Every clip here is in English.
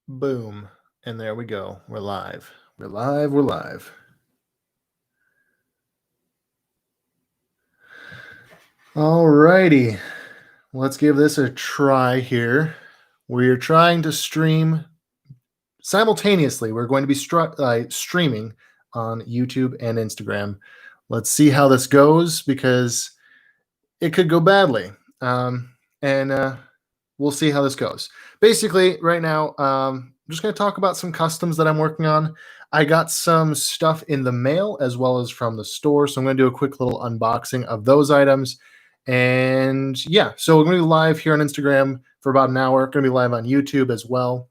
Boom. And there we go. We're live. We're live. We're live. All righty. Let's give this a try here. We're trying to stream simultaneously. We're going to be streaming on YouTube and Instagram. Let's see how this goes because it could go badly. And we'll see how this goes. Basically, right now, I'm just going to talk about some customs that I'm working on. I got some stuff in the mail as well as from the store, so I'm going to do a quick little unboxing of those items. And yeah, so we're going to be live here on Instagram for about an hour. Going to be live on YouTube as well.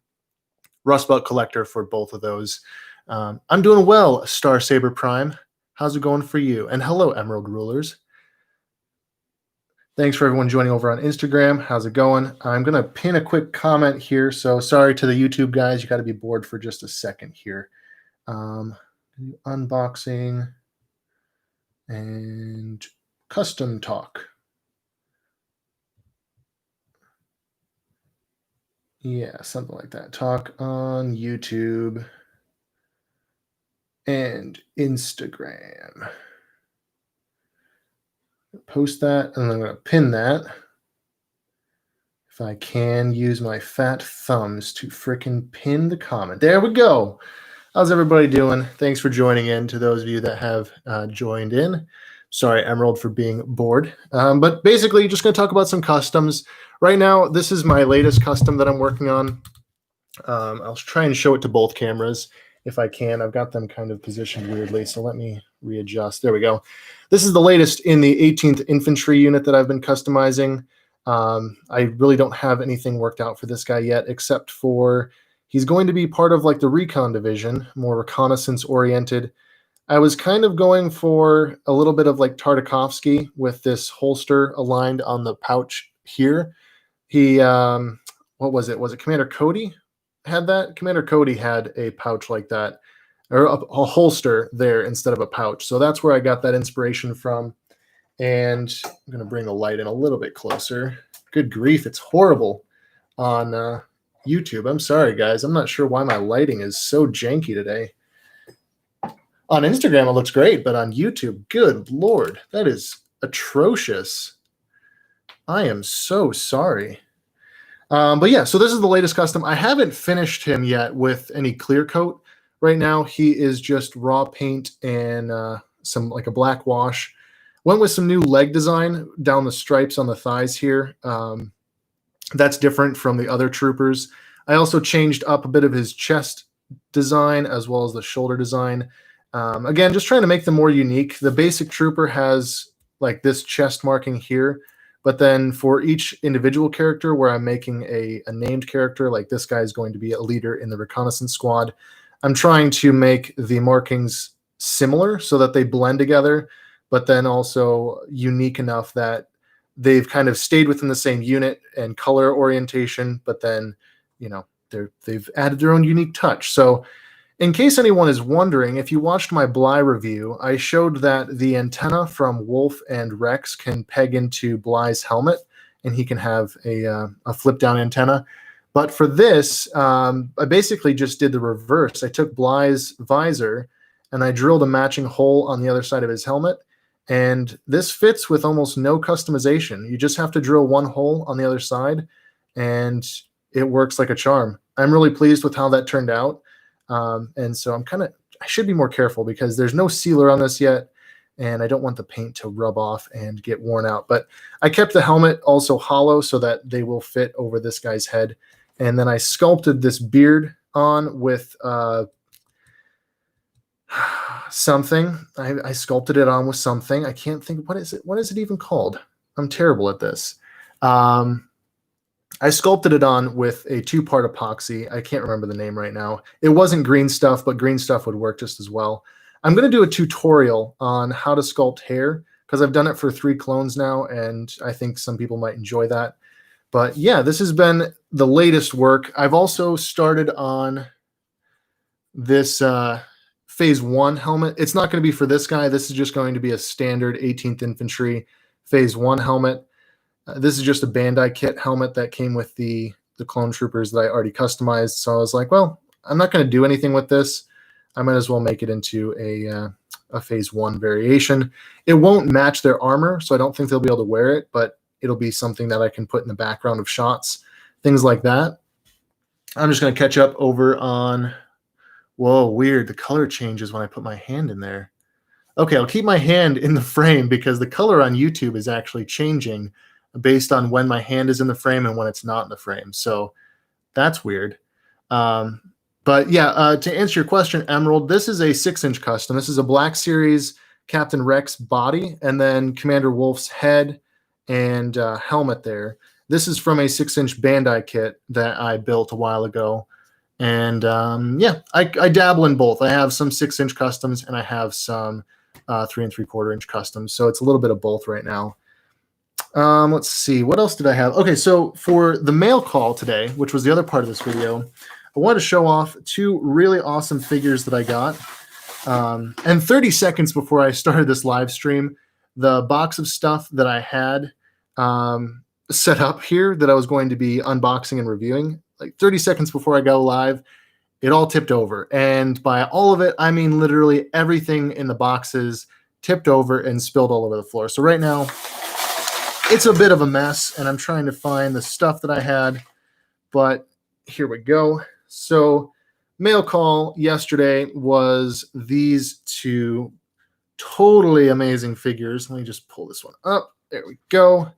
Rust Belt Collector for both of those. I'm doing well, Star Saber Prime. How's it going for you? And hello, Emerald Rulers. Thanks for everyone joining over on Instagram. How's it going? I'm going to pin a quick comment here. So sorry to the YouTube guys. You got to be bored for just a second here. Unboxing and custom talk. Yeah, something like that. Talk on YouTube and Instagram. Post that, and I'm going to pin that. If I can use my fat thumbs to frickin' pin the comment. There we go. How's everybody doing? Thanks for joining in. To those of you that have joined in. Sorry, Emerald, for being bored. But basically, just going to talk about some customs. Right now, this is my latest custom that I'm working on. I'll try and show it to both cameras if I can. I've got them kind of positioned weirdly, so let me readjust. There we go. This is the latest in the 18th Infantry unit that I've been customizing. I really don't have anything worked out for this guy yet, except for he's going to be part of like the recon division, more reconnaissance oriented. I was kind of going for a little bit of like Tartakovsky with this holster aligned on the pouch here. He, what was it? Was it Commander Cody had that? Commander Cody had a pouch like that, or a holster there instead of a pouch. So that's where I got that inspiration from. And I'm going to bring the light in a little bit closer. Good grief, it's horrible on YouTube. I'm sorry, guys. I'm not sure why my lighting is so janky today. On Instagram, it looks great, but on YouTube, good Lord, that is atrocious. I am so sorry. But yeah, so this is the latest custom. I haven't finished him yet with any clear coat. Right now, he is just raw paint and some like a black wash. Went with some new leg design down the stripes on the thighs here. That's different from the other troopers. I also changed up a bit of his chest design as well as the shoulder design. Again, just trying to make them more unique. The basic trooper has like this chest marking here, but then for each individual character where I'm making a named character, like this guy is going to be a leader in the reconnaissance squad, I'm trying to make the markings similar so that they blend together, but then also unique enough that they've kind of stayed within the same unit and color orientation, but then, you know, they've added their own unique touch. So in case anyone is wondering, if you watched my Bly review, I showed that the antenna from Wolf and Rex can peg into Bly's helmet, and he can have a flip-down antenna. But for this, I basically just did the reverse. I took Bly's visor, and I drilled a matching hole on the other side of his helmet, and this fits with almost no customization. You just have to drill one hole on the other side, and it works like a charm. I'm really pleased with how that turned out. And so I should be more careful because there's no sealer on this yet, and I don't want the paint to rub off and get worn out. But I kept the helmet also hollow so that they will fit over this guy's head. And then I sculpted this beard on with something. I sculpted it on with something. I can't think. What is it? What is it even called? I'm terrible at this. I sculpted it on with a 2-part epoxy. I can't remember the name right now. It wasn't green stuff, but green stuff would work just as well. I'm going to do a tutorial on how to sculpt hair because I've done it for 3 clones now, and I think some people might enjoy that. But yeah, this has been the latest work. I've also started on this Phase 1 helmet. It's not going to be for this guy. This is just going to be a standard 18th Infantry Phase 1 helmet. This is just a Bandai kit helmet that came with the clone troopers that I already customized. So I was like, well, I'm not going to do anything with this. I might as well make it into a Phase 1 variation. It won't match their armor, so I don't think they'll be able to wear it, but it'll be something that I can put in the background of shots, things like that. I'm just going to catch up over on, whoa, weird. The color changes when I put my hand in there. Okay, I'll keep my hand in the frame because the color on YouTube is actually changing based on when my hand is in the frame and when it's not in the frame. So that's weird. But yeah, to answer your question, Emerald, this is a 6-inch custom. This is a Black Series Captain Rex body and then Commander Wolf's head and helmet there. This is from a 6-inch Bandai kit that I built a while ago. And yeah, I dabble in both. I have some 6-inch customs and I have some 3 3/4-inch customs. So it's a little bit of both right now. Let's see, what else did I have? Okay, so for the mail call today, which was the other part of this video, I wanted to show off 2 really awesome figures that I got. And 30 seconds before I started this live stream, the box of stuff that I had set up here that I was going to be unboxing and reviewing, like 30 seconds before I go live, it all tipped over. And by all of it, I mean literally everything in the boxes tipped over and spilled all over the floor. So right now, it's a bit of a mess, and I'm trying to find the stuff that I had, but here we go. So mail call yesterday was these 2 totally amazing figures. Let me just pull this one up. There we go.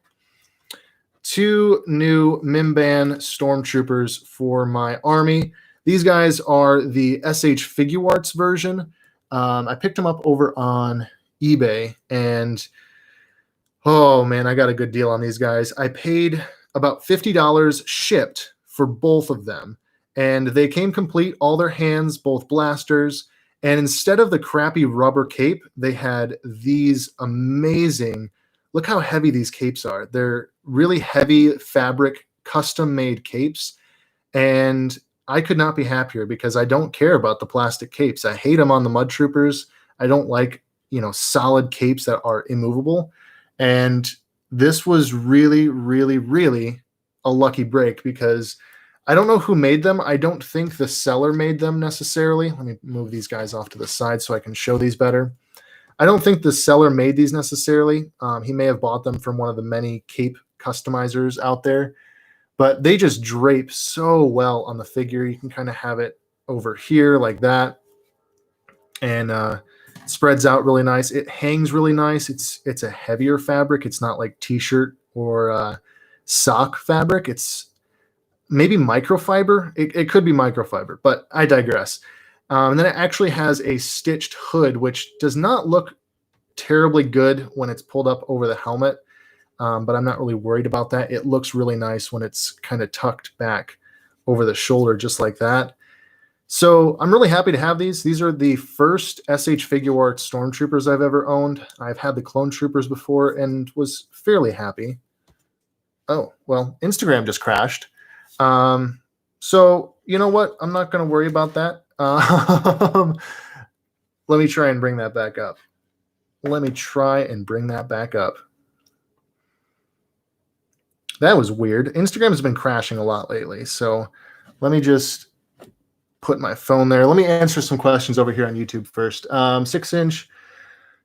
2 new Mimban Stormtroopers for my army. These guys are the SH Figuarts version. I picked them up over on eBay, and oh man, I got a good deal on these guys. I paid about $50 shipped for both of them. And they came complete, all their hands, both blasters. And instead of the crappy rubber cape, they had these amazing, look how heavy these capes are. They're really heavy fabric, custom-made capes. And I could not be happier because I don't care about the plastic capes. I hate them on the Mud Troopers. I don't like, solid capes that are immovable. And this was really, really, really a lucky break because I don't know who made them. I don't think the seller made them necessarily. Let me move these guys off to the side so I can show these better. I don't think the seller made these necessarily. He may have bought them from one of the many cape customizers out there, but they just drape so well on the figure. You can kind of have it over here like that, and it spreads out really nice. It hangs really nice. It's a heavier fabric. It's not like t-shirt or sock fabric. It's maybe microfiber. It could be microfiber, but I digress. And then it actually has a stitched hood, which does not look terribly good when it's pulled up over the helmet, but I'm not really worried about that. It looks really nice when it's kind of tucked back over the shoulder, just like that. So I'm really happy to have these. These are the first SH Figuarts Stormtroopers I've ever owned. I've had the Clone Troopers before and was fairly happy. Oh, well, Instagram just crashed. So you know what? I'm not going to worry about that. Let me try and bring that back up. That was weird. Instagram has been crashing a lot lately. So let me just put my phone there. Let me answer some questions over here on YouTube first. 6-inch.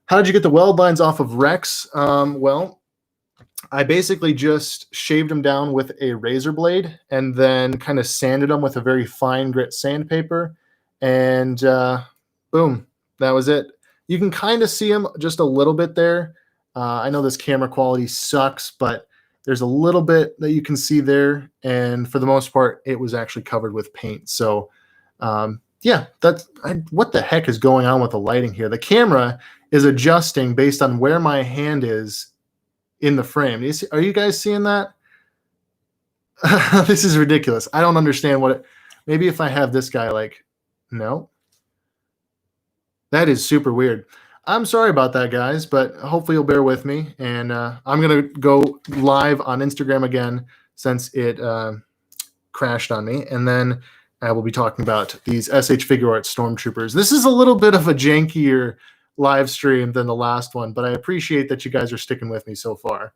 How did you get the weld lines off of Rex? Well, I basically just shaved them down with a razor blade and then kind of sanded them with a very fine grit sandpaper. And boom, that was it. You can kind of see them just a little bit there. I know this camera quality sucks, but there's a little bit that you can see there. And for the most part, it was actually covered with paint. So yeah, what the heck is going on with the lighting here? The camera is adjusting based on where my hand is in the frame. Are you guys seeing that? This is ridiculous. I don't understand maybe if I have this guy no. That is super weird. I'm sorry about that, guys, but hopefully you'll bear with me. And I'm going to go live on Instagram again since it crashed on me. And then I will be talking about these SH Figure Art Stormtroopers. This is a little bit of a jankier live stream than the last one, but I appreciate that you guys are sticking with me so far.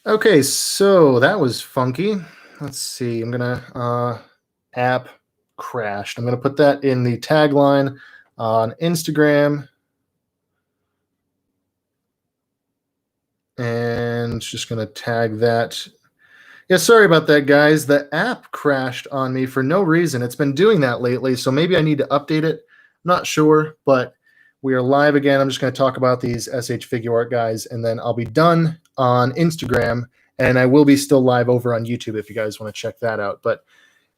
Okay, so that was funky. Let's see. I'm gonna app crashed. I'm gonna put that in the tagline on Instagram, and just gonna tag that. Yeah, sorry about that, guys. The app crashed on me for no reason. It's been doing that lately, so maybe I need to update it. Not sure, but we are live again. I'm just going to talk about these SH Figure Art guys, and then I'll be done on Instagram, and I will be still live over on YouTube if you guys want to check that out. But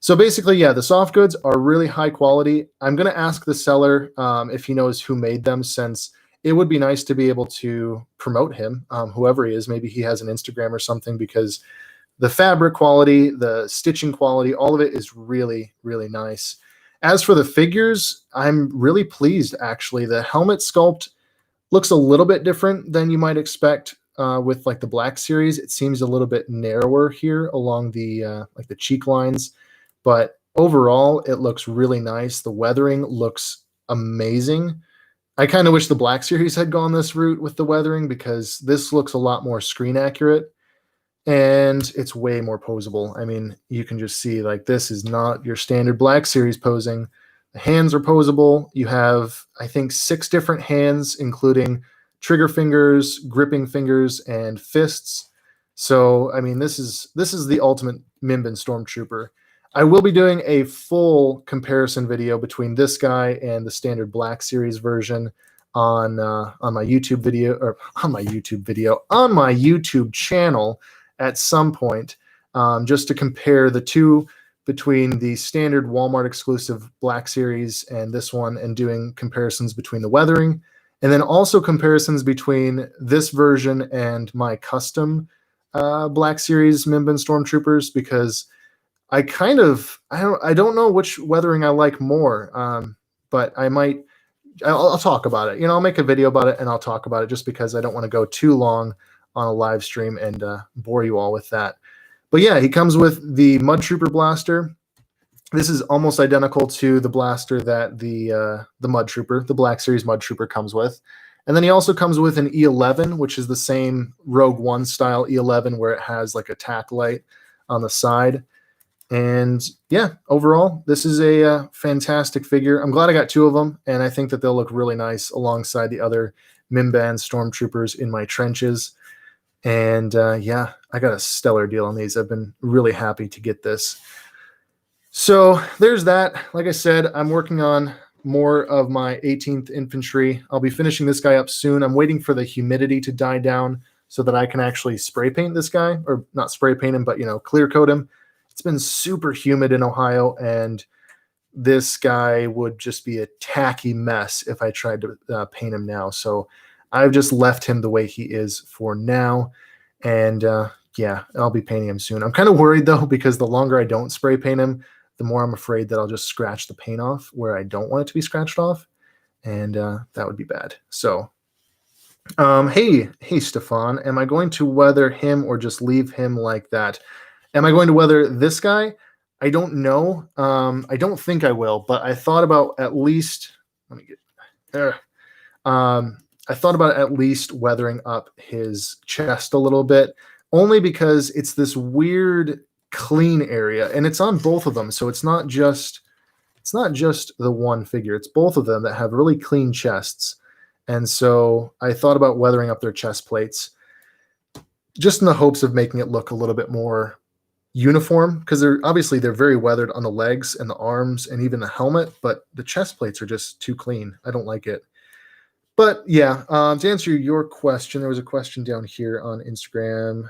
so basically, yeah, the soft goods are really high quality. I'm going to ask the seller if he knows who made them, since it would be nice to be able to promote him, whoever he is. Maybe he has an Instagram or something, because the fabric quality, the stitching quality, all of it is really, really nice. As for the figures, I'm really pleased, actually. The helmet sculpt looks a little bit different than you might expect with like the Black Series. It seems a little bit narrower here along the like the cheek lines, but overall it looks really nice. The weathering looks amazing. I kind of wish the Black Series had gone this route with the weathering, because this looks a lot more screen accurate. And it's way more posable. I mean, you can just see, like, this is not your standard Black Series posing. The hands are posable. You have, I think, 6 different hands, including trigger fingers, gripping fingers, and fists. So, I mean, this is the ultimate Mimban Stormtrooper. I will be doing a full comparison video between this guy and the standard Black Series version on my YouTube video, or on my YouTube channel at some point, just to compare the two between the standard Walmart exclusive Black Series and this one, and doing comparisons between the weathering, and then also comparisons between this version and my custom Black Series Mimban Stormtroopers, because I don't know which weathering I like more, but I'll talk about it. I'll make a video about it and I'll talk about it, just because I don't want to go too long on a live stream and bore you all with that. But yeah, he comes with the Mud Trooper blaster. This is almost identical to the blaster that the Mud Trooper, the Black Series Mud Trooper, comes with. And then he also comes with an E11, which is the same Rogue One style E11, where it has like a tack light on the side. And yeah, overall, this is a fantastic figure. I'm glad I got 2 of them, and I think that they'll look really nice alongside the other Mimban Stormtroopers in my trenches. And yeah, I got a stellar deal on these. I've been really happy to get this. So there's that. Like I said, I'm working on more of my 18th Infantry. I'll be finishing this guy up soon. I'm waiting for the humidity to die down so that I can actually spray paint this guy, or not spray paint him, but clear coat him. It's been super humid in Ohio, and this guy would just be a tacky mess if I tried to paint him now. So I've just left him the way he is for now. And yeah, I'll be painting him soon. I'm kind of worried, though, because the longer I don't spray paint him, the more I'm afraid that I'll just scratch the paint off where I don't want it to be scratched off. And that would be bad. So, hey, Stefan, am I going to weather him or just leave him like that? Am I going to weather this guy? I don't know. I don't think I will, but I thought about at least, let me get there. I thought about at least weathering up his chest a little bit, only because it's this weird clean area, and it's on both of them. So it's not just the one figure. It's both of them that have really clean chests. And so I thought about weathering up their chest plates, just in the hopes of making it look a little bit more uniform, because they're very weathered on the legs and the arms and even the helmet, but the chest plates are just too clean. I don't like it. But yeah, to answer your question, there was a question down here on Instagram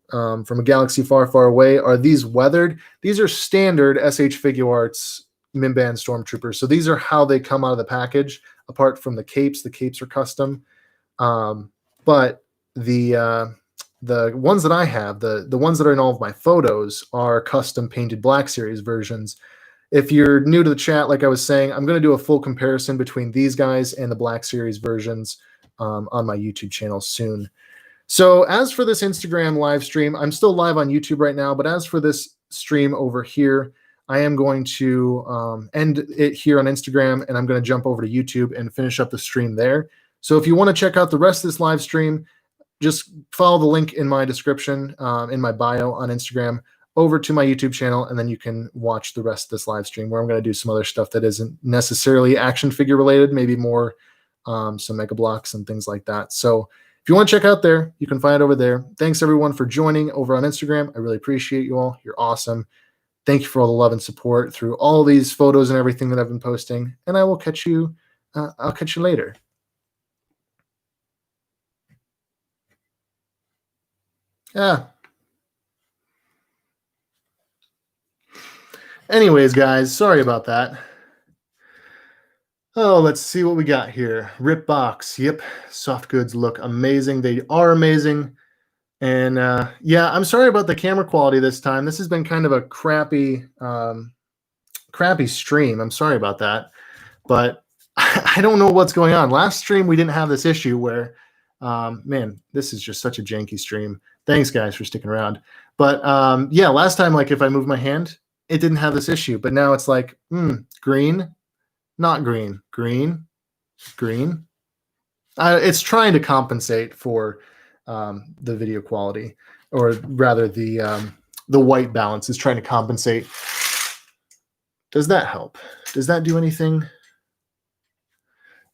from a galaxy far, far away. Are these weathered? These are standard SH Figure Arts Mimban Stormtroopers. So these are how they come out of the package, apart from the capes. The capes are custom. But the ones that I have, the ones that are in all of my photos, are custom painted Black Series versions. If you're new to the chat, like I was saying, I'm going to do a full comparison between these guys and the Black Series versions on my YouTube channel soon. So as for this Instagram live stream, I'm still live on YouTube right now, but as for this stream over here, I am going to end it here on Instagram, and I'm going to jump over to YouTube and finish up the stream there. So if you want to check out the rest of this live stream, just follow the link in my description, in my bio on Instagram, over to my YouTube channel, and then you can watch the rest of this live stream where I'm going to do some other stuff that isn't necessarily action figure related, maybe more some Mega Blocks and things like that. So if you want to check out there, you can find it over there. Thanks everyone for joining over on Instagram. I really appreciate you all. You're awesome. Thank you for all the love and support through all these photos and everything that I've been posting. And I will catch you. I'll catch you later. Yeah. Anyways, guys, sorry about that. Oh, let's see what we got here. Rip box. Yep. Soft goods look amazing. They are amazing. And yeah, I'm sorry about the camera quality this time. This has been kind of a crappy stream. I'm sorry about that. But I don't know what's going on. Last stream, we didn't have this issue where, man, this is just such a janky stream. Thanks, guys, for sticking around. But yeah, last time, like if I move my hand, it didn't have this issue. But now it's like, green. Not green, green, green. It's trying to compensate for the video quality, or rather the white balance is trying to compensate. Does that help? Does that do anything?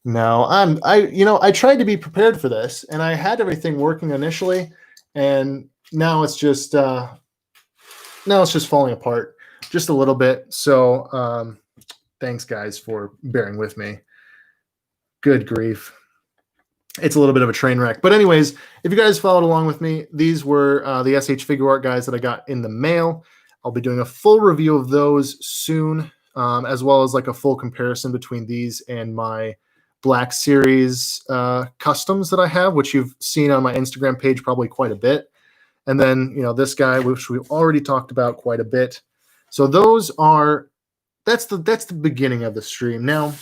No, I tried to be prepared for this, and I had everything working initially, and now it's just falling apart just a little bit. So thanks, guys, for bearing with me. Good grief. It's a little bit of a train wreck. But anyways, if you guys followed along with me, these were the SH Figure Art guys that I got in the mail. I'll be doing a full review of those soon, as well as like a full comparison between these and my Black Series customs that I have, which you've seen on my Instagram page probably quite a bit. And then, this guy, which we've already talked about quite a bit. So those are... That's the beginning of the stream. Now,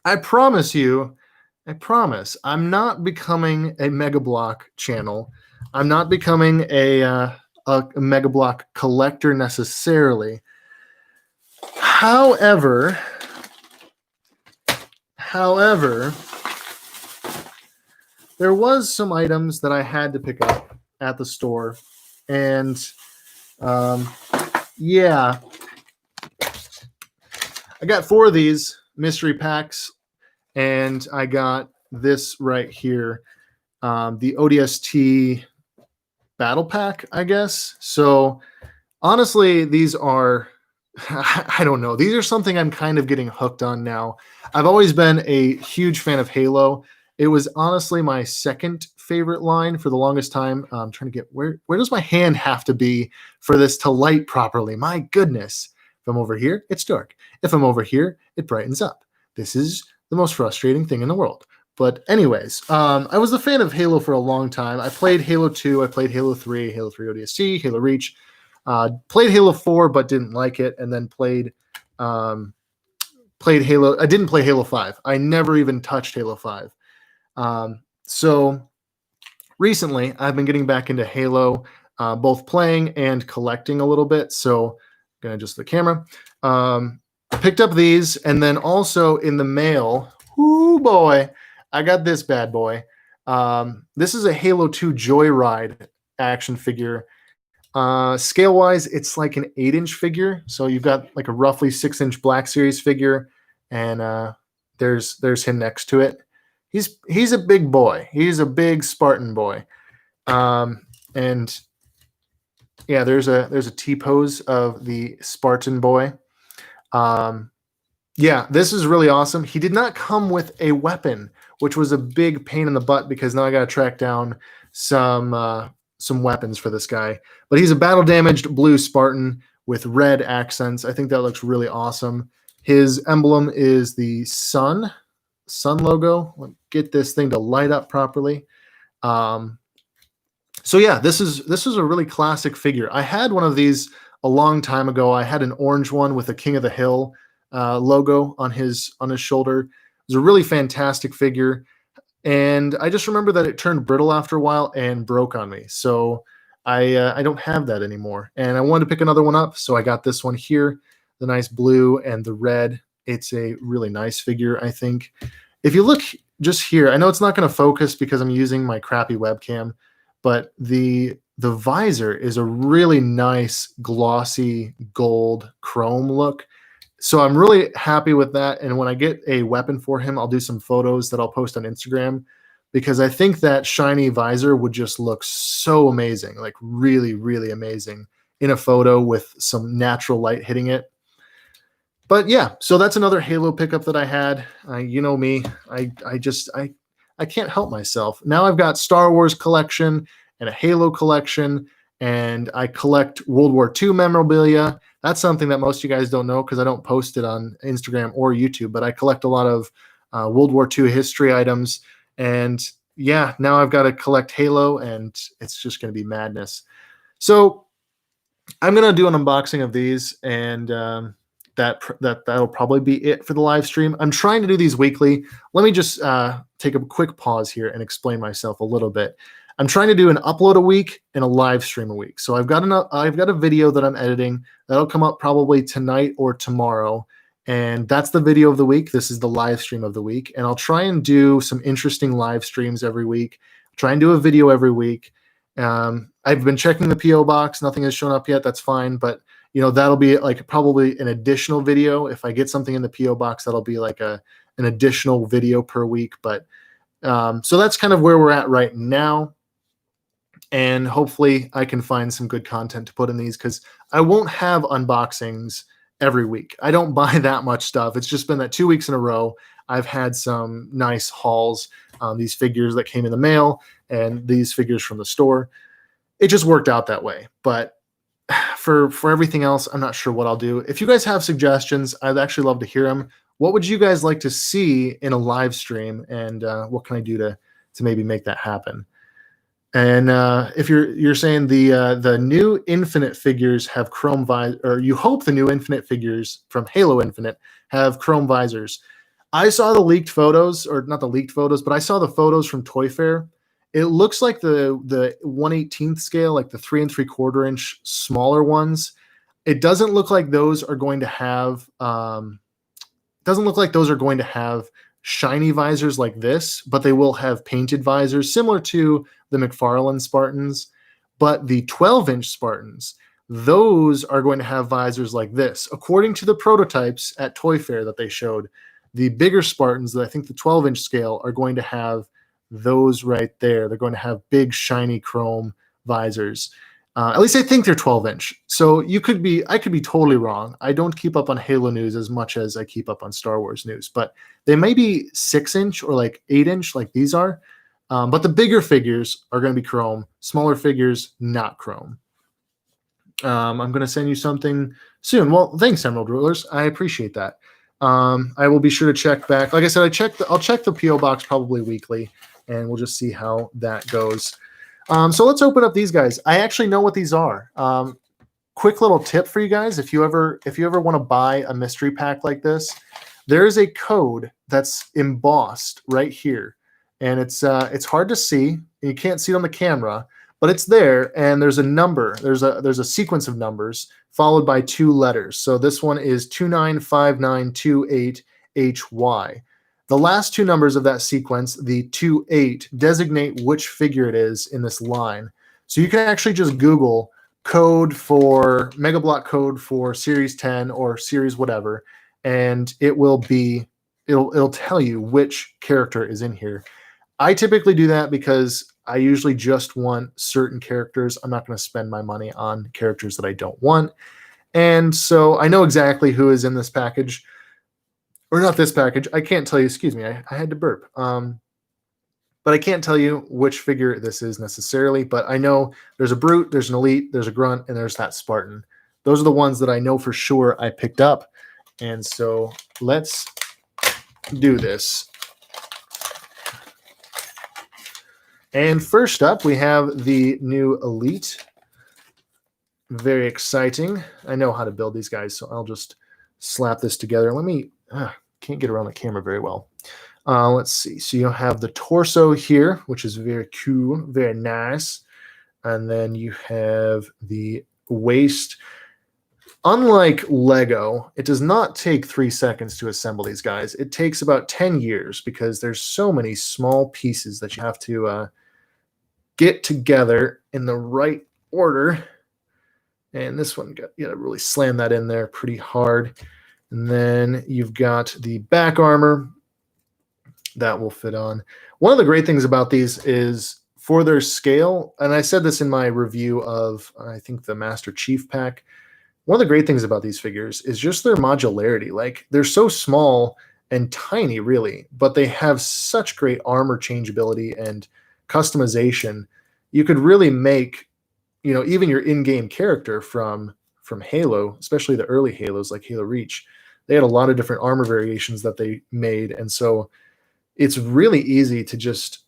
I promise, I'm not becoming a Mega Block channel. I'm not becoming a Mega Block collector necessarily. However, there was some items that I had to pick up at the store, and yeah. I got 4 of these mystery packs, and I got this right here, the ODST battle pack, I guess. So honestly, these are, I don't know. These are something I'm kind of getting hooked on now. I've always been a huge fan of Halo. It was honestly my second favorite line for the longest time. I'm trying to get, where does my hand have to be for this to light properly? My goodness. If I'm over here, it's dark. If I'm over here, it brightens up. This is the most frustrating thing in the world. But anyways, I was a fan of Halo for a long time. I played Halo 2, I played Halo 3, Halo 3 ODST, Halo Reach. Played Halo 4, but didn't like it, and then played Halo. I didn't play Halo 5. I never even touched Halo 5. So recently, I've been getting back into Halo, both playing and collecting a little bit. So gonna adjust the camera. Picked up these, and then also in the mail, whoo boy, I got this bad boy. This is a Halo 2 Joyride action figure. Scale wise, it's like an 8-inch figure. So you've got like a roughly 6-inch Black Series figure, and there's him next to it. He's a big boy. He's a big Spartan boy. And yeah, there's a T-pose of the Spartan boy. Yeah, this is really awesome. He did not come with a weapon, which was a big pain in the butt because now I got to track down some weapons for this guy. But he's a battle damaged blue Spartan with red accents. I think that looks really awesome. His emblem is the sun logo. Let's get this thing to light up properly. So yeah, this is a really classic figure. I had one of these a long time ago. I had an orange one with a King of the Hill logo on his shoulder. It was a really fantastic figure. And I just remember that it turned brittle after a while and broke on me. So I don't have that anymore. And I wanted to pick another one up, so I got this one here, the nice blue and the red. It's a really nice figure, I think. If you look just here, I know it's not going to focus because I'm using my crappy webcam, but the visor is a really nice glossy gold chrome look. So I'm really happy with that. And when I get a weapon for him, I'll do some photos that I'll post on Instagram, because I think that shiny visor would just look so amazing, like really, really amazing in a photo with some natural light hitting it. But yeah, so that's another Halo pickup that I had. You know me, I can't help myself. Now I've got Star Wars collection and a Halo collection, and I collect World War II memorabilia. That's something that most of you guys don't know because I don't post it on Instagram or YouTube, but I collect a lot of World War II history items. And yeah, now I've got to collect Halo, and it's just going to be madness. So I'm going to do an unboxing of these, and that'll probably be it for the live stream. I'm trying to do these weekly. Let me just take a quick pause here and explain myself a little bit. I'm trying to do an upload a week and a live stream a week. So I've got a video that I'm editing that'll come up probably tonight or tomorrow, and that's the video of the week. This is the live stream of the week, and I'll try and do some interesting live streams every week. Try and do a video every week. I've been checking the PO box. Nothing has shown up yet. That's fine, but that'll be like probably an additional video. If I get something in the PO box, that'll be like an additional video per week. But so that's kind of where we're at right now. And hopefully I can find some good content to put in these, because I won't have unboxings every week. I don't buy that much stuff. It's just been that 2 weeks in a row I've had some nice hauls, these figures that came in the mail and these figures from the store. It just worked out that way. But for everything else, I'm not sure what I'll do. If you guys have suggestions, I'd actually love to hear them. What would you guys like to see in a live stream, and what can I do to maybe make that happen? And if you're saying the new Infinite figures have chrome visors, or you hope the new Infinite figures from Halo Infinite have chrome visors. I saw the leaked photos, or not the leaked photos, but I saw the photos from Toy Fair. It looks like the 1/18th scale, like the 3 3/4 inch smaller ones. It doesn't look like those are going to have. Doesn't look like those are going to have shiny visors like this, but they will have painted visors similar to the McFarlane Spartans. But the 12-inch Spartans, those are going to have visors like this. According to the prototypes at Toy Fair that they showed, the bigger Spartans, that I think the 12-inch scale, are going to have those right there. They're going to have big shiny chrome visors. At least I think they're 12-inch. So I could be totally wrong. I don't keep up on Halo news as much as I keep up on Star Wars news, but they may be 6-inch or like 8-inch like these are. But the bigger figures are going to be chrome. Smaller figures, not chrome. I'm going to send you something soon. Well, thanks, Emerald Rulers. I appreciate that. I will be sure to check back. Like I said, I'll check the PO box probably weekly, and we'll just see how that goes. So let's open up these guys. I actually know what these are. Quick little tip for you guys: if you ever want to buy a mystery pack like this, there is a code that's embossed right here, and it's hard to see. You can't see it on the camera, but it's there, and there's a number. There's a sequence of numbers followed by 2 letters. So this one is 295928HY. The last 2 numbers of that sequence, the 28, designate which figure it is in this line. So you can actually just Google code for Mega Block code for Series 10 or Series whatever, and it'll tell you which character is in here. I typically do that because I usually just want certain characters. I'm not going to spend my money on characters that I don't want. And so I know exactly who is in this package. Or not this package. I can't tell you. Excuse me. I had to burp. But I can't tell you which figure this is necessarily. But I know there's a Brute, there's an Elite, there's a Grunt, and there's that Spartan. Those are the ones that I know for sure I picked up. And so let's do this. And first up, we have the new Elite. Very exciting. I know how to build these guys, so I'll just slap this together. Let me... can't get around the camera very well. Let's see. So you have the torso here, which is very cool, very nice. And then you have the waist. Unlike Lego, it does not take 3 seconds to assemble these guys. It takes about 10 years because there's so many small pieces that you have to get together in the right order. And this one, you gotta really slam that in there pretty hard. And then you've got the back armor that will fit on. One of the great things about these is for their scale, and I said this in my review of, I think, the Master Chief pack, one of the great things about these figures is just their modularity. Like, they're so small and tiny, really, but they have such great armor changeability and customization. You could really make, you know, even your in-game character from Halo, especially the early Halos like Halo Reach, they had a lot of different armor variations that they made. And so it's really easy to just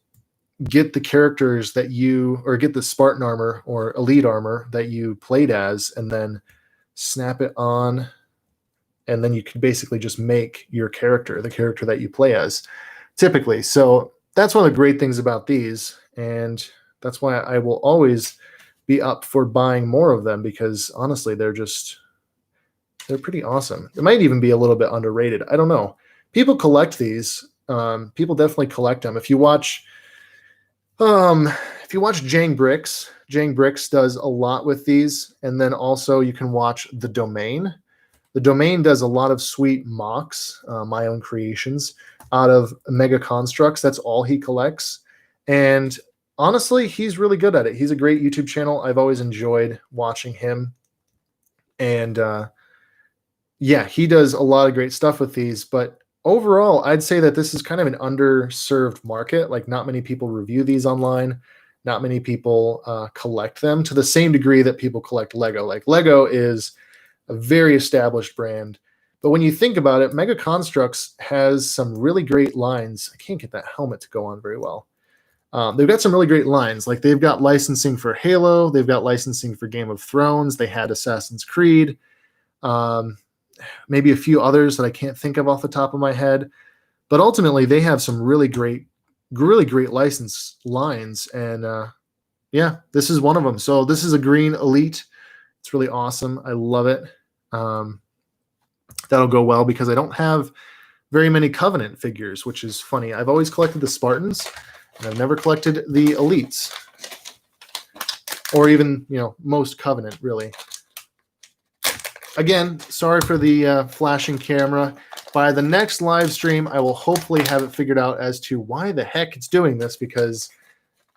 get the characters that you, or get the Spartan armor or elite armor that you played as, and then snap it on, and then you can basically just make your character, the character that you play as, typically. So that's one of the great things about these, and that's why I will always be up for buying more of them, because honestly, they're pretty awesome. It might even be a little bit underrated. I don't know. People collect these. People definitely collect them. If you watch Jang Bricks does a lot with these, and then also you can watch The Domain. The Domain does a lot of sweet mocks, my own creations, out of Mega Construx. That's all he collects. And honestly, he's really good at it. He's a great YouTube channel. I've always enjoyed watching him. And yeah, he does a lot of great stuff with these. But overall, I'd say that this is kind of an underserved market. Like, not many people review these online. Not many people collect them to the same degree that people collect Lego. Like, Lego is a very established brand. But when you think about it, Mega Construx has some really great lines. I can't get that helmet to go on very well. They've got some really great lines. Like, they've got licensing for Halo. They've got licensing for Game of Thrones. They had Assassin's Creed. Maybe a few others that I can't think of off the top of my head. But ultimately, they have some really great license lines. And yeah, this is one of them. So this is a green elite. It's really awesome. I love it. That'll go well because I don't have very many Covenant figures, which is funny. I've always collected the Spartans, and I've never collected the elites, or even, you know, most Covenant, really. Again, sorry for the flashing camera. By the next live stream, I will hopefully have it figured out as to why the heck it's doing this, because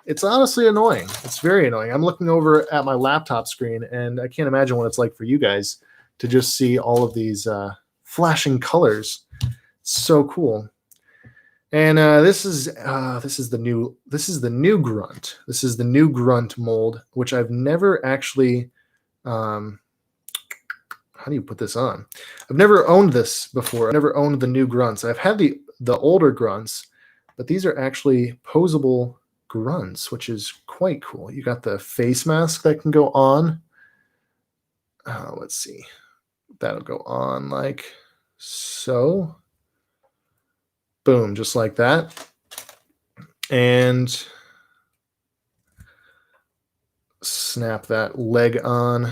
it's honestly annoying. It's very annoying. I'm looking over at my laptop screen, and I can't imagine what it's like for you guys to just see all of these flashing colors. It's so cool. And this is the new Grunt. This is the new Grunt mold, which I've never actually. How do you put this on? I've never owned this before. I've never owned the new Grunts. I've had the older Grunts, but these are actually posable Grunts, which is quite cool. You got the face mask that can go on. Let's see. That'll go on like so. Boom, just like that. And snap that leg on.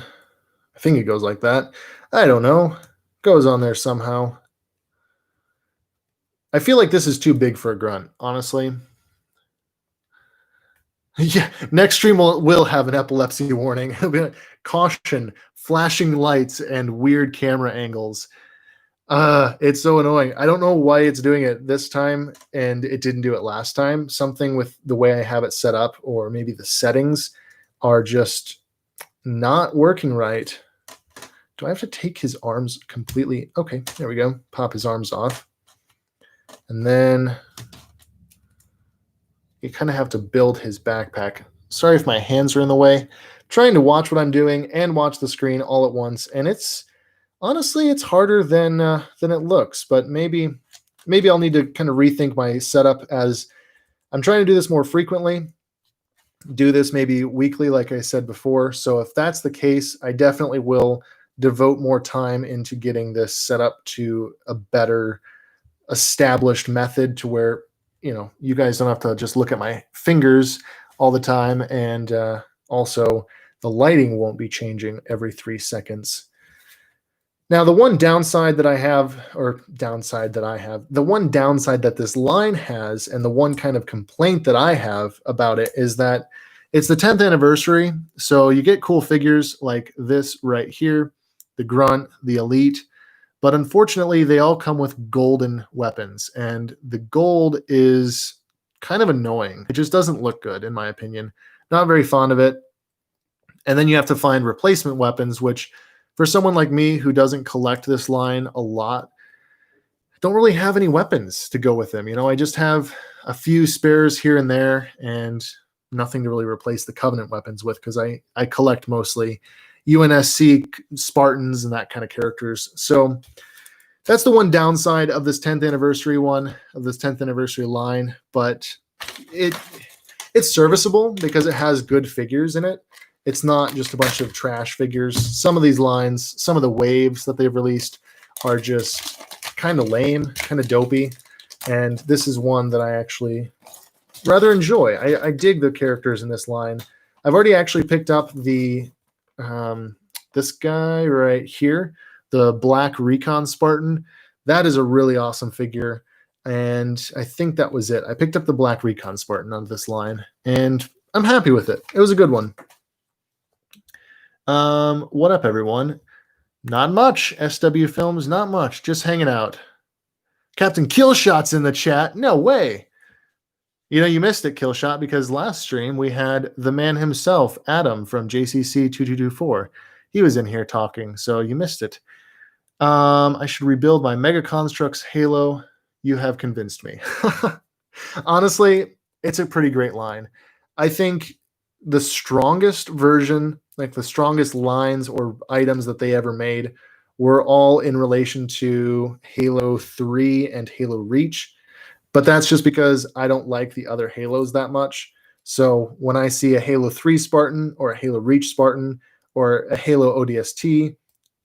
I think it goes like that. I don't know. Goes on there somehow. I feel like this is too big for a Grunt, honestly. Yeah, next stream will have an epilepsy warning. It'll be like, caution, flashing lights and weird camera angles. It's so annoying. I don't know why it's doing it this time and it didn't do it last time. Something with the way I have it set up, or maybe the settings are just not working right. Do I have to take his arms completely? Okay, there we go. Pop his arms off. And then you kind of have to build his backpack. Sorry if my hands are in the way. Trying to watch what I'm doing and watch the screen all at once. And it's honestly, it's harder than it looks. But maybe I'll need to kind of rethink my setup, as I'm trying to do this more frequently. Do this maybe weekly, like I said before. So if that's the case, I definitely will devote more time into getting this set up to a better established method to where, you guys don't have to just look at my fingers all the time. And also the lighting won't be changing every 3 seconds. Now, the one downside that this line has, and the one kind of complaint that I have about it, is that it's the 10th anniversary. So you get cool figures like this right here, the Grunt, the Elite, but unfortunately they all come with golden weapons, and the gold is kind of annoying. It just doesn't look good, in my opinion. Not very fond of it. And then you have to find replacement weapons, which for someone like me who doesn't collect this line a lot, don't really have any weapons to go with them. I just have a few spares here and there and nothing to really replace the Covenant weapons with, because I collect mostly UNSC Spartans and that kind of characters. So that's the one downside of this 10th anniversary line, but it's serviceable because it has good figures in it. It's not just a bunch of trash figures. Some of these lines, some of the waves that they've released are just kind of lame, kind of dopey. And this is one that I actually rather enjoy. I dig the characters in this line. I've already actually picked up the this guy right here, the Black Recon Spartan. That is a really awesome figure. And I think that was it. I picked up the Black Recon Spartan on this line, and I'm happy with it. It was a good one. What up, everyone? Not much. SW Films, not much. Just hanging out. Captain Killshot's in the chat. No way. You missed it, Killshot, because last stream we had the man himself, Adam from JCC 2224. He was in here talking, so you missed it. I should rebuild my Mega Construx Halo. You have convinced me. Honestly, it's a pretty great line. I think the strongest version, like the strongest lines or items that they ever made, were all in relation to Halo 3 and Halo Reach. But that's just because I don't like the other Halos that much. So when I see a Halo 3 Spartan or a Halo Reach Spartan or a Halo ODST,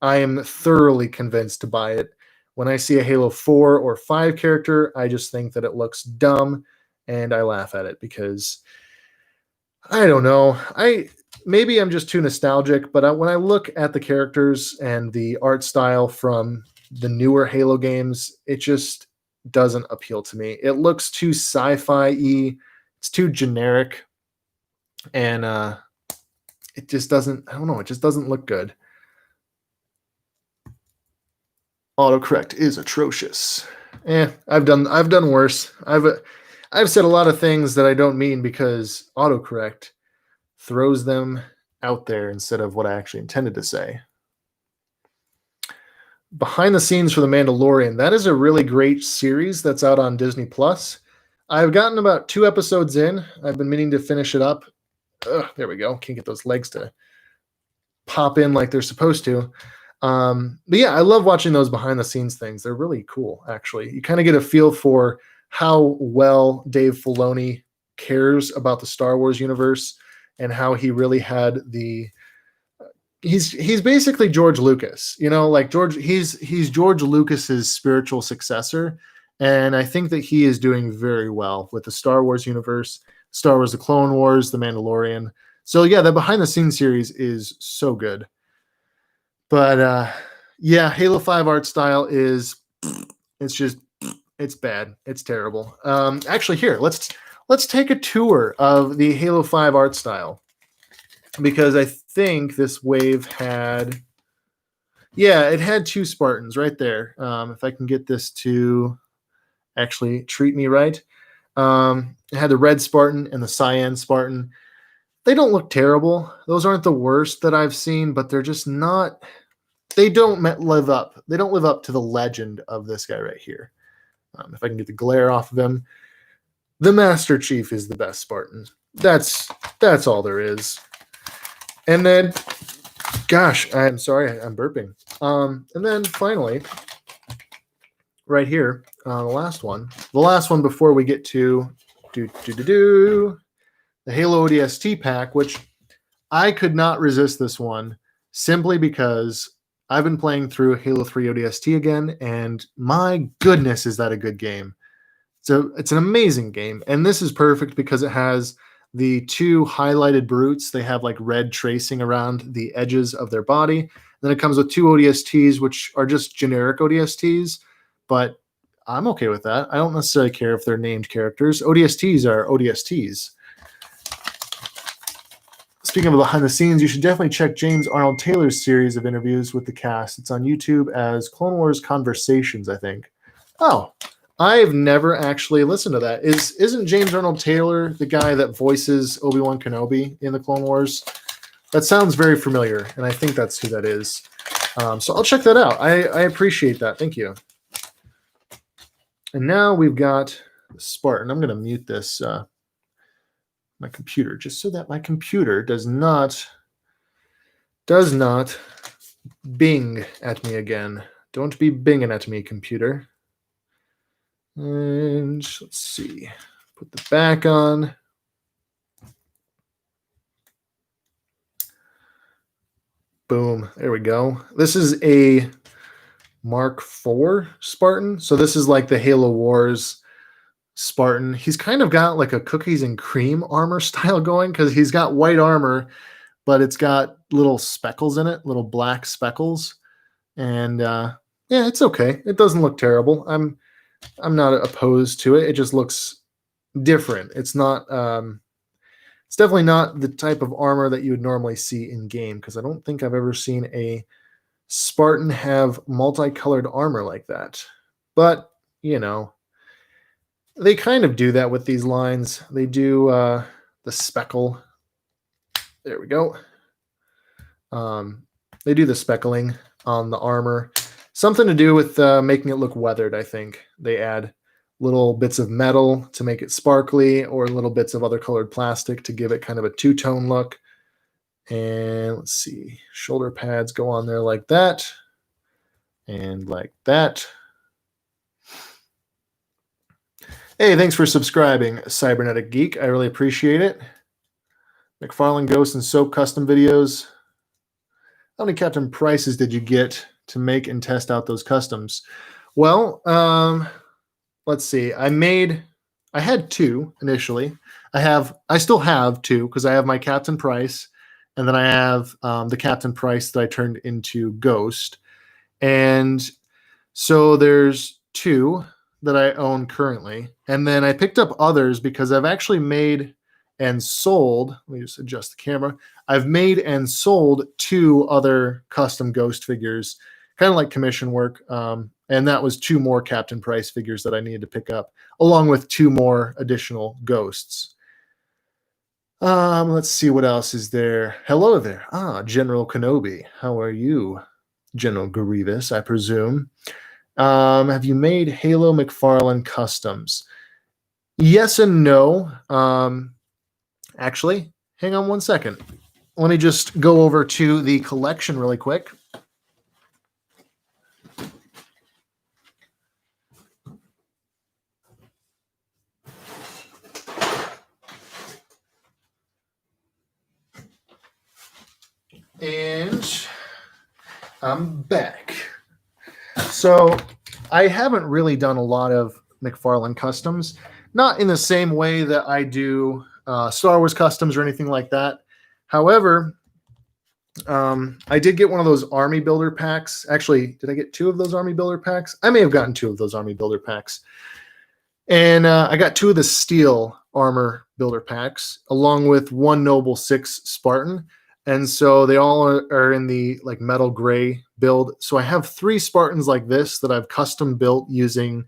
I am thoroughly convinced to buy it. When I see a Halo 4 or 5 character, I just think that it looks dumb, and I laugh at it because I don't know. Maybe I'm just too nostalgic, but when I look at the characters and the art style from the newer Halo games, it just doesn't appeal to me. It looks too sci-fi-y. It's too generic, and it just doesn't. I don't know. It just doesn't look good. Autocorrect is atrocious. I've done worse. I've said a lot of things that I don't mean because autocorrect throws them out there instead of what I actually intended to say. Behind the scenes for The Mandalorian. That is a really great series that's out on Disney Plus. I've gotten about 2 episodes in. I've been meaning to finish it up. There we go. Can't get those legs to pop in like they're supposed to. But yeah, I love watching those behind the scenes things. They're really cool, actually. You kind of get a feel for how well Dave Filoni cares about the Star Wars universe and how he really had he's basically George Lucas, like he's George Lucas's spiritual successor. And I think that he is doing very well with the Star Wars universe, Star Wars, The Clone Wars, The Mandalorian. So yeah, the behind the scenes series is so good. But yeah, Halo 5 art style it's bad. It's terrible. Actually, here, let's take a tour of the Halo 5 art style, because I think this wave had 2 Spartans right there. If I can get this to actually treat me right. It had the red Spartan and the cyan Spartan. They don't look terrible. Those aren't the worst that I've seen, but they're just not. They don't live up. They don't live up to the legend of this guy right here. If I can get the glare off of him, the Master Chief is the best Spartan. That's all there is. And then, gosh, I'm sorry, I'm burping. And then finally, right here, the last one before we get to the Halo ODST pack, which I could not resist this one simply because I've been playing through Halo 3 ODST again, and my goodness, is that a good game. So it's an amazing game, and this is perfect because it has the 2 highlighted brutes. They have like red tracing around the edges of their body. Then it comes with 2 ODSTs, which are just generic ODSTs, but I'm okay with that. I don't necessarily care if they're named characters. ODSTs are ODSTs. Speaking of behind the scenes, you should definitely check James Arnold Taylor's series of interviews with the cast. It's on YouTube as Clone Wars Conversations, I think. Oh, I've never actually listened to that. Isn't James Arnold Taylor the guy that voices Obi-Wan Kenobi in the Clone Wars? That sounds very familiar, and I think that's who that is. So I'll check that out. I appreciate that. Thank you. And now we've got Spartan. I'm going to mute this my computer just so that my computer does not bing at me again. Don't be binging at me, computer. And let's see. Put the back on. Boom. There we go. This is a Mark IV Spartan. So this is like the Halo Wars Spartan. He's kind of got like a cookies and cream armor style going because he's got white armor, but it's got little speckles in it, little black speckles. And yeah, it's okay. It doesn't look terrible. I'm not opposed to it. It just looks different. It's not it's definitely not the type of armor that you would normally see in game, because I don't think I've ever seen a Spartan have multicolored armor like that. But, you know, they kind of do that with these lines. They do the speckle. There we go. They do the speckling on the armor. Something to do with making it look weathered, I think. They add little bits of metal to make it sparkly, or little bits of other colored plastic to give it kind of a two-tone look. And let's see. Shoulder pads go on there like that. And like that. Hey, thanks for subscribing, Cybernetic Geek. I really appreciate it. McFarlane Ghost and Soap custom videos. How many Captain Prices did you get to make and test out those customs? Well, let's see. I had 2 initially. I still have 2 because I have my Captain Price, and then I have the Captain Price that I turned into Ghost. And so there's 2 that I own currently. And then I picked up others because I've actually made and sold, let me just adjust the camera. I've made and sold 2 other custom Ghost figures, kind of like commission work. And that was 2 more Captain Price figures that I needed to pick up, along with 2 more additional Ghosts. Let's see what else is there. Hello there. General Kenobi. How are you? General Grievous, I presume. Have you made Halo McFarlane customs? Yes and no. Actually, hang on one second. Let me just go over to the collection really quick. And I'm back. So I haven't really done a lot of McFarlane customs, not in the same way that I do Star Wars customs or anything like that. However, I did get one of those Army Builder packs. Actually, did I get 2 of those Army Builder packs? I may have gotten 2 of those Army Builder packs. And I got 2 of the Steel Armor Builder packs, along with 1 Noble 6 Spartan. And so they all are in the like metal gray build. So I have 3 Spartans like this that I've custom built using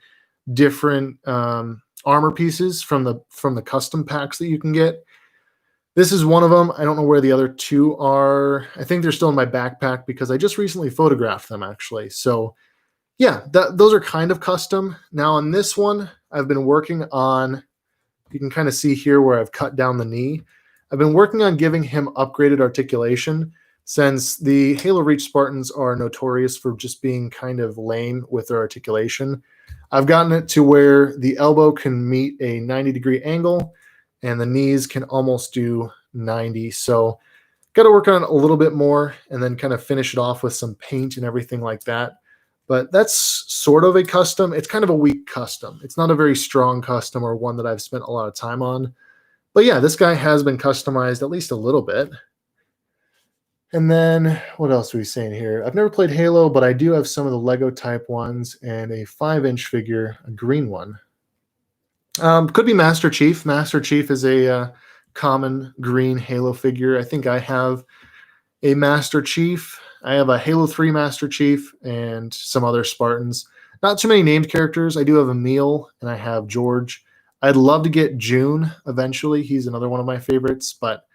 different armor pieces from the custom packs that you can get. This is one of them. I don't know where the other 2 are. I think they're still in my backpack because I just recently photographed them, actually. So yeah, those are kind of custom. Now on this one, I've been working on, you can kind of see here where I've cut down the knee. I've been working on giving him upgraded articulation, since the Halo Reach Spartans are notorious for just being kind of lame with their articulation. I've gotten it to where the elbow can meet a 90-degree angle and the knees can almost do 90. So Got to work on it a little bit more and then kind of finish it off with some paint and everything like that. But that's sort of a custom. It's kind of a weak custom. It's not a very strong custom or one that I've spent a lot of time on. But yeah, this guy has been customized at least a little bit. And then what else are we saying here? I've never played Halo, but I do have some of the Lego type ones and a 5-inch figure, a green one. Could be Master Chief. Master Chief is a common green Halo figure. I think I have a Master Chief. I have a Halo 3 Master Chief and some other Spartans. Not too many named characters. I do have Emil and I have George. I'd love to get June eventually. He's another one of my favorites, but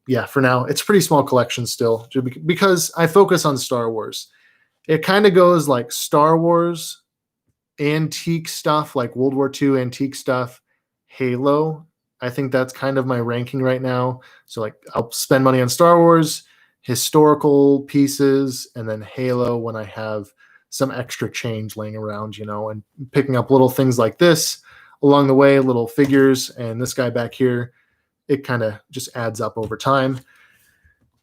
yeah, for now, it's a pretty small collection still because I focus on Star Wars. It kind of goes like Star Wars, antique stuff, like World War II antique stuff, Halo. I think that's kind of my ranking right now. So like I'll spend money on Star Wars, historical pieces, and then Halo when I have some extra change laying around, you know, and picking up little things like this along the way, little figures, and this guy back here. It kind of just adds up over time.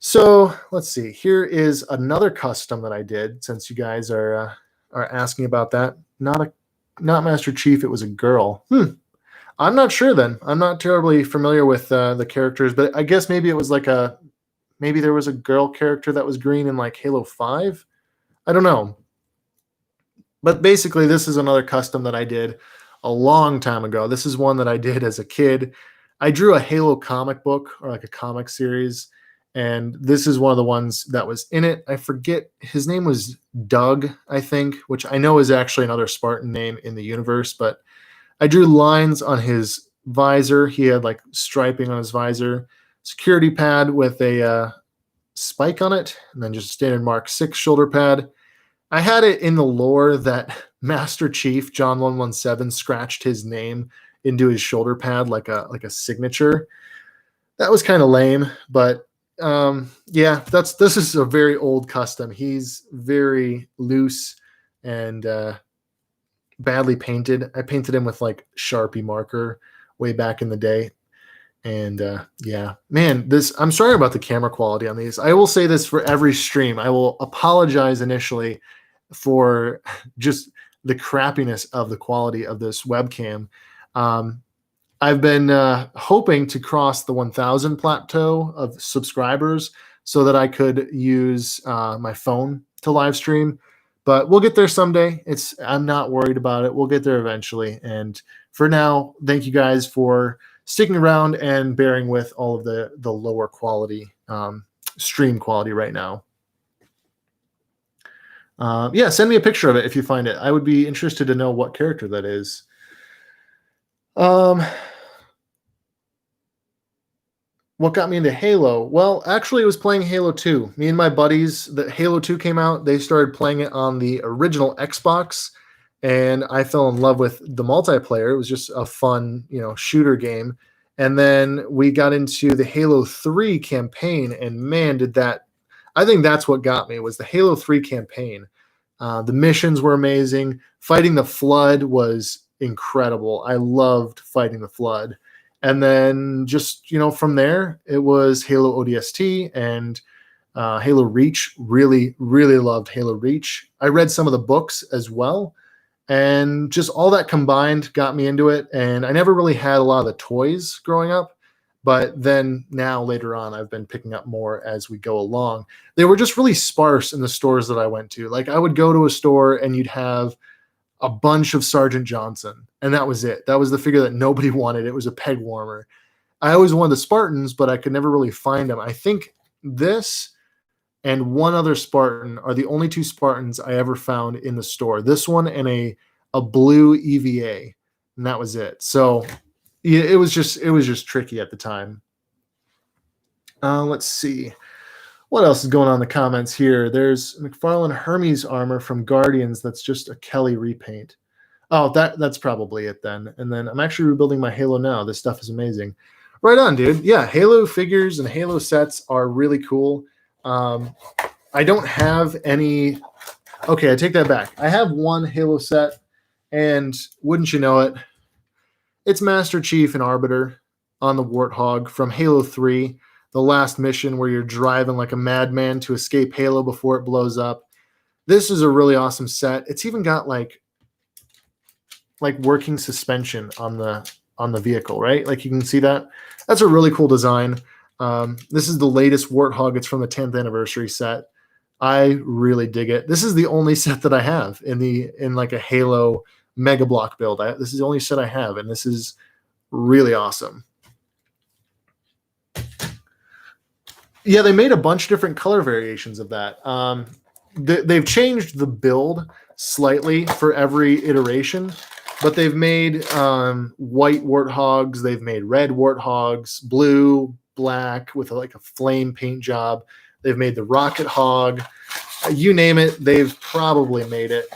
So let's see. Here is another custom that I did. Since you guys are asking about that, not Master Chief. It was a girl. I'm not sure. Then I'm not terribly familiar with the characters, but I guess maybe it was like maybe there was a girl character that was green in like Halo 5. I don't know. But basically, this is another custom that I did a long time ago. This is one that I did as a kid. I drew a Halo comic book or like a comic series, and this is one of the ones that was in it. I forget, his name was Doug, I think, which I know is actually another Spartan name in the universe, but I drew lines on his visor. He had like striping on his visor, security pad with a spike on it, and then just a standard Mark 6 shoulder pad. I had it in the lore that Master Chief John 117 scratched his name into his shoulder pad like a signature. That was kind of lame, but yeah, this is a very old custom. He's very loose and badly painted. I painted him with like Sharpie marker way back in the day. And yeah, man, I'm sorry about the camera quality on these. I will say this for every stream. I will apologize initially for just the crappiness of the quality of this webcam. I've been hoping to cross the 1,000 plateau of subscribers so that I could use my phone to live stream, but we'll get there someday. I'm not worried about it. We'll get there eventually. And for now, thank you guys for sticking around and bearing with all of the lower quality stream quality right now. Yeah, send me a picture of it if you find it. I would be interested to know what character that is. What got me into Halo? Well, actually, it was playing Halo 2. Me and my buddies, the Halo 2 came out. They started playing it on the original Xbox, and I fell in love with the multiplayer. It was just a fun, shooter game. And then we got into the Halo 3 campaign, and man, I think that's what got me, was the Halo 3 campaign. The missions were amazing. Fighting the Flood was incredible. I loved fighting the Flood. And then just, from there, it was Halo ODST and Halo Reach. Really, really loved Halo Reach. I read some of the books as well. And just all that combined got me into it. And I never really had a lot of the toys growing up. But then now later on, I've been picking up more as we go along. They were just really sparse in the stores that I went to. Like I would go to a store and you'd have a bunch of Sergeant Johnson, and that was it. That was the figure that nobody wanted. It was a peg warmer. I always wanted the Spartans, but I could never really find them. I think this and one other Spartan are the only two Spartans I ever found in the store. This one and a blue EVA, and that was it. So yeah, it was just tricky at the time. Let's see. What else is going on in the comments here? There's McFarlane Hermes armor from Guardians that's just a Kelly repaint. Oh, that's probably it then. And then I'm actually rebuilding my Halo now. This stuff is amazing. Right on, dude. Yeah, Halo figures and Halo sets are really cool. I don't have any. Okay, I take that back. I have one Halo set, and wouldn't you know it, it's Master Chief and Arbiter on the Warthog from Halo 3. the last mission where you're driving like a madman to escape Halo before it blows up. This is a really awesome set. It's even got like working suspension on the vehicle, right? Like you can see that. That's a really cool design. This is the latest Warthog. It's from the 10th anniversary set. I really dig it. This is the only set that I have in like a Halo Mega Block build. This is the only set I have, and this is really awesome. Yeah, they made a bunch of different color variations of that. They've changed the build slightly for every iteration, but they've made white Warthogs, they've made red Warthogs, blue, black with like a flame paint job. They've made the Rocket Hog. You name it, they've probably made it.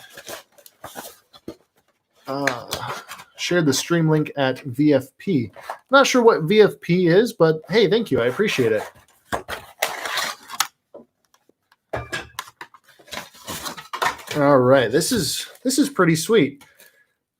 Shared the stream link at VFP. Not sure what VFP is, but hey, thank you. I appreciate it. All right, this is pretty sweet.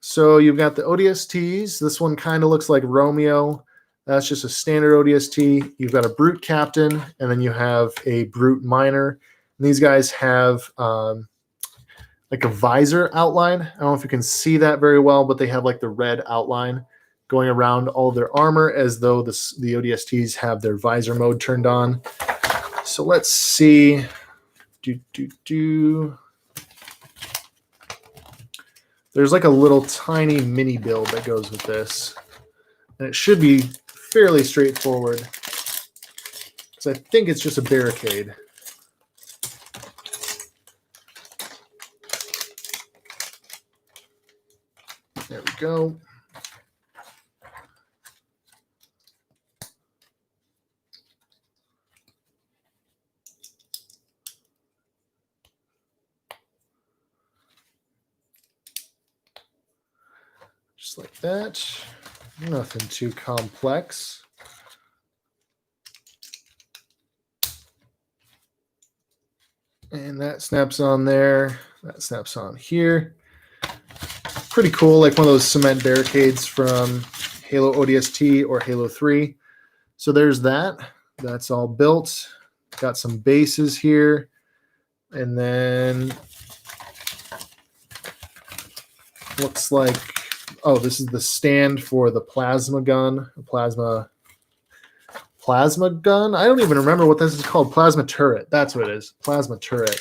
So you've got the ODSTs. This one kind of looks like Romeo. That's just a standard ODST. You've got a Brute Captain, and then you have a Brute Minor. And these guys have like a visor outline. I don't know if you can see that very well, but they have like the red outline going around all of their armor as though the ODSTs have their visor mode turned on. So let's see. There's like a little tiny mini build that goes with this. And it should be fairly straightforward, because I think it's just a barricade. There we go. Just like that. Nothing too complex. And that snaps on there. That snaps on here. Pretty cool, like one of those cement barricades from Halo ODST or Halo 3. So there's that. That's all built. Got some bases here. And then looks like, oh, this is the stand for the plasma gun. Plasma gun? I don't even remember what this is called. Plasma turret. That's what it is. Plasma turret.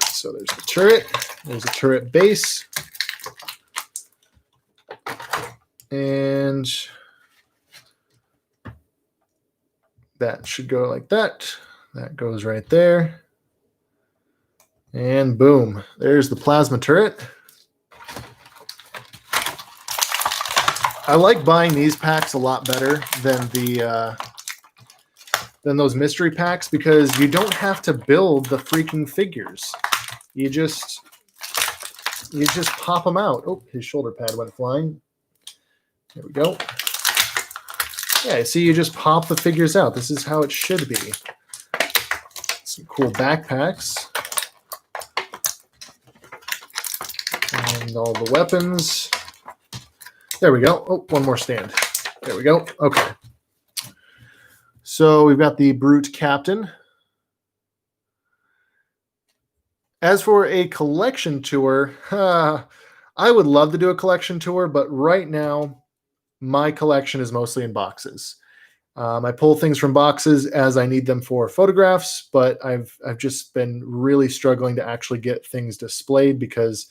So there's the turret. There's a turret base. And that should go like that. That goes right there. And boom. There's the plasma turret. I like buying these packs a lot better than than those mystery packs, because you don't have to build the freaking figures. You just pop them out. Oh, his shoulder pad went flying. There we go. Yeah, see, you just pop the figures out. This is how it should be. Some cool backpacks. And all the weapons. There we go. Oh, one more stand. There we go. Okay. So we've got the Brute Captain. As for a collection tour, I would love to do a collection tour, but right now, my collection is mostly in boxes. I pull things from boxes as I need them for photographs, but I've just been really struggling to actually get things displayed, because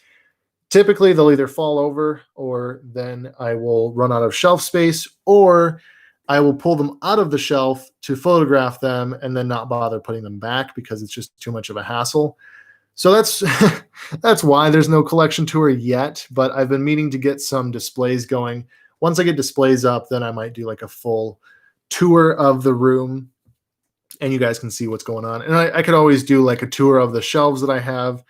typically they'll either fall over, or then I will run out of shelf space, or I will pull them out of the shelf to photograph them and then not bother putting them back because it's just too much of a hassle. So that's why there's no collection tour yet, but I've been meaning to get some displays going. Once I get displays up, then I might do like a full tour of the room and you guys can see what's going on. And I could always do like a tour of the shelves that I have,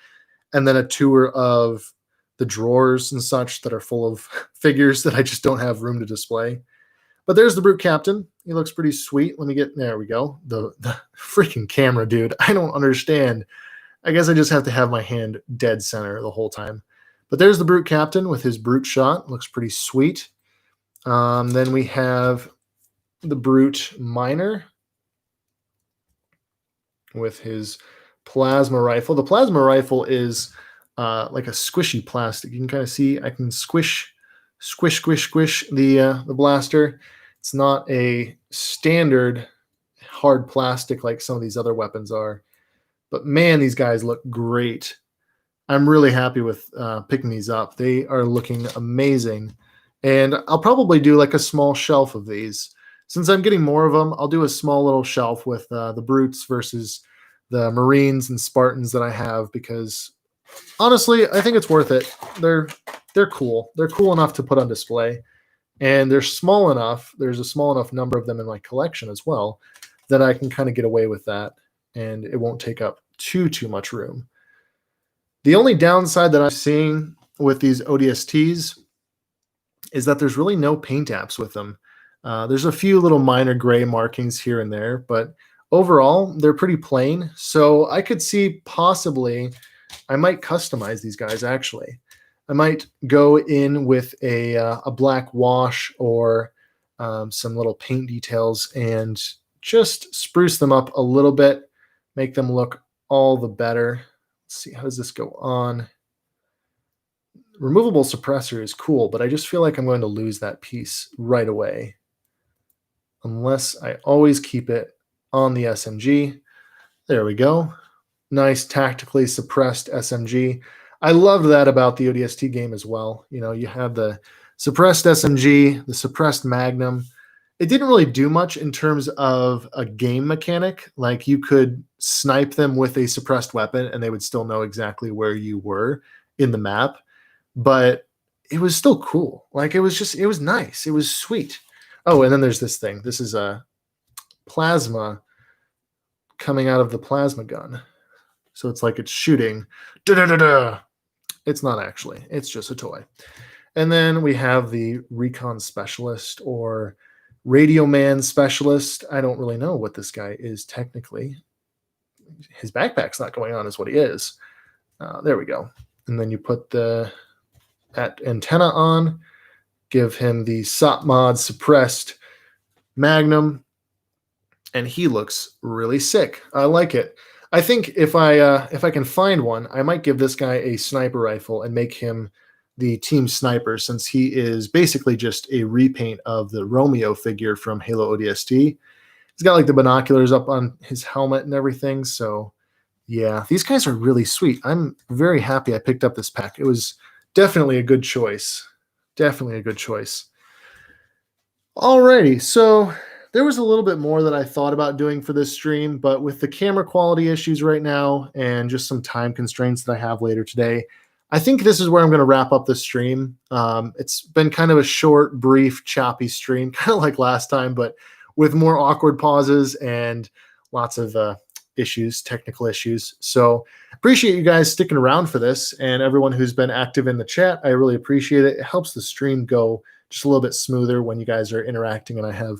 and then a tour of the drawers and such that are full of figures that I just don't have room to display. But there's the Brute Captain. He looks pretty sweet. Let me get, there we go. The freaking camera, dude. I don't understand. I guess I just have to have my hand dead center the whole time. But there's the Brute Captain with his Brute shot. Looks pretty sweet. Then we have the Brute Miner with his plasma rifle. The plasma rifle is like a squishy plastic. You can kind of see I can squish the blaster. It's not a standard hard plastic like some of these other weapons are. But man, these guys look great. I'm really happy with picking these up. They are looking amazing. And I'll probably do like a small shelf of these. Since I'm getting more of them, I'll do a small little shelf with the Brutes versus the Marines and Spartans that I have, because honestly, I think it's worth it. They're cool. They're cool enough to put on display. And they're small enough. There's a small enough number of them in my collection as well that I can kind of get away with that. And it won't take up too much room. The only downside that I'm seeing with these ODSTs is that there's really no paint apps with them. There's a few little minor gray markings here and there, but overall, they're pretty plain. So I could see possibly I might customize these guys, actually. I might go in with a black wash or some little paint details and just spruce them up a little bit, make them look all the better. Let's see, how does this go on? Removable suppressor is cool, but I just feel like I'm going to lose that piece right away unless I always keep it on the SMG. There we go. Nice tactically suppressed SMG. I love that about the ODST game as well. You know, you have the suppressed SMG, the suppressed Magnum. It didn't really do much in terms of a game mechanic. Like, you could snipe them with a suppressed weapon and they would still know exactly where you were in the map. But it was still cool. Like, it was nice. It was sweet. Oh, and then there's this thing. This is a plasma coming out of the plasma gun. So it's like it's shooting. Da-da-da-da. It's not actually. It's just a toy. And then we have the Recon Specialist or Radio Man Specialist. I don't really know what this guy is technically. His backpack's not going on is what he is. There we go. And then you put that antenna on, give him the SOP mod suppressed Magnum, and he looks really sick. I like it. I think if I can find one, I might give this guy a sniper rifle and make him the team sniper, since he is basically just a repaint of the Romeo figure from Halo ODST. He's got like the binoculars up on his helmet and everything. So yeah, these guys are really sweet. I'm very happy I picked up this pack. It was definitely a good choice. Definitely a good choice. Alrighty, so there was a little bit more that I thought about doing for this stream, but with the camera quality issues right now and just some time constraints that I have later today, I think this is where I'm going to wrap up the stream. It's been kind of a short, brief, choppy stream, kind of like last time, but with more awkward pauses and lots of issues, technical issues. So appreciate you guys sticking around for this, and everyone who's been active in the chat. I really appreciate it. It helps the stream go just a little bit smoother when you guys are interacting and I have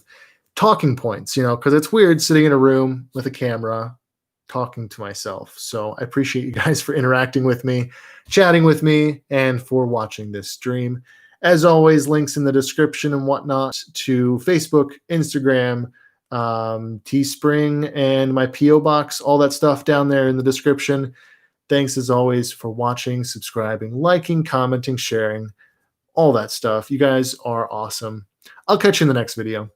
talking points, you know, because it's weird sitting in a room with a camera talking to myself. So I appreciate you guys for interacting with me, chatting with me, and for watching this stream. As always, links in the description and whatnot to Facebook, Instagram, Teespring, and my P.O. box, all that stuff down there in the description. Thanks as always for watching, subscribing, liking, commenting, sharing, all that stuff. You guys are awesome. I'll catch you in the next video.